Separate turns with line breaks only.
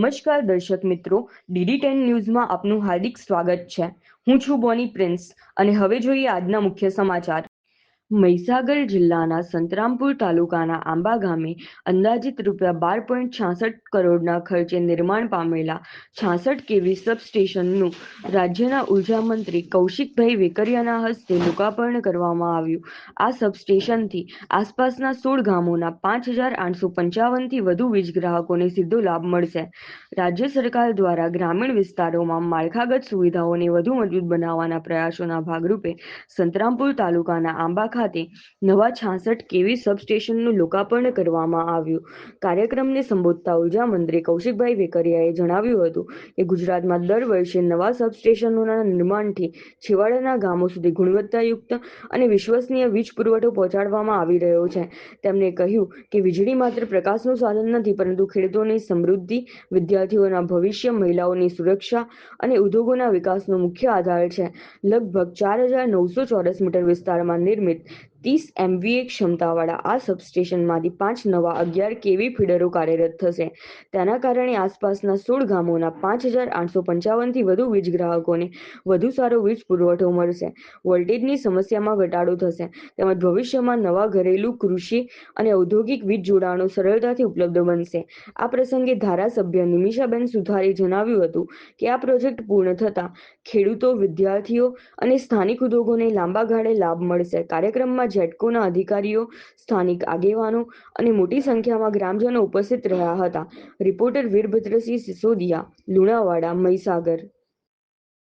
નમસ્કાર દર્શક મિત્રો, DD10 ન્યૂઝમાં આપનું હાર્દિક સ્વાગત છે। હું છું બોની પ્રિન્સ અને હવે જોઈએ આજના મુખ્ય સમાચાર। મહીસાગર જિલ્લાના સંતરામપુર તાલુકાના આંબા ગામે અંદાજિત ₹12.66 કરોડના ખર્ચે નિર્માણ પામેલા 66 kV સબસ્ટેશનનું રાજ્યના ઉર્જા મંત્રી કૌશિકભાઈ વેકરિયાના હસ્તે લોકાર્પણ કરવામાં આવ્યું। આ સબસ્ટેશનથી આસપાસના 16 ગામોના 5855થી વધુ વીજ ગ્રાહકોને સીધો લાભ મળશે। રાજ્ય સરકાર દ્વારા ગ્રામીણ વિસ્તારોમાં માળખાગત સુવિધાઓને વધુ મજબૂત બનાવવાના પ્રયાસોના ભાગરૂપે સંતરામપુર તાલુકાના આંબા ખાતે નવા 66 kV સબસ્ટેશનનું લોકાર્પણ કરવામાં આવ્યું। કાર્યક્રમને સંબોધતા ઉર્જા મંત્રી કૌશિકભાઈ વેકરિયાએ જણાવ્યું હતું કે ગુજરાતમાં દર વર્ષે નવા સબસ્ટેશનોના નિર્માણથી છેવાડાના ગામો સુધી ગુણવત્તાયુક્ત અને વિશ્વસનીય વીજ પુરવઠો પહોંચાડવામાં આવી રહ્યો છે। તેમણે કહ્યું કે વીજળી માત્ર પ્રકાશનું સાધન નથી, પરંતુ ખેડૂતોની સમૃદ્ધિ, વિદ્યાર્થીઓના ભવિષ્ય, મહિલાઓની સુરક્ષા અને ઉદ્યોગોના વિકાસનો મુખ્ય આધાર છે। લગભગ 4900 ચોરસ મીટર વિસ્તારમાં નિર્મિત 30 MVA ક્ષમતાવાળા આ સબસ્ટેશનમાંથી 5 નવા 11 kV ફીડરો કાર્યરત થશે। તેના કારણે આસપાસના 16 ગામોના 5855થી વધુ વીજ ગ્રાહકોને વધુ સારો વીજ પુરવઠો મળશે, વોલ્ટેજની સમસ્યામાં ઘટાડો થશે તેમજ ભવિષ્યમાં નવા ઘરેલું, કૃષિ અને ઔદ્યોગિક વીજ જોડાણો સરળતાથી ઉપલબ્ધ બનશે। આ પ્રસંગે ધારાસભ્ય નિમિષાબેન સુથારે જણાવ્યું હતું કે આ પ્રોજેક્ટ પૂર્ણ થતાં ખેડૂતો, વિદ્યાર્થીઓ અને સ્થાનિક ઉદ્યોગોને લાંબા ગાળે લાભ મળશે। કાર્યક્રમમાં જેટકોના અધિકારીઓ, સ્થાનિક આગેવાનો અને મોટી સંખ્યામાં ગ્રામજનો ઉપસ્થિત રહ્યા હતા। રિપોર્ટર વીરભદ્રસિંહ સિસોદિયા, લુણાવાડા, મહીસાગર।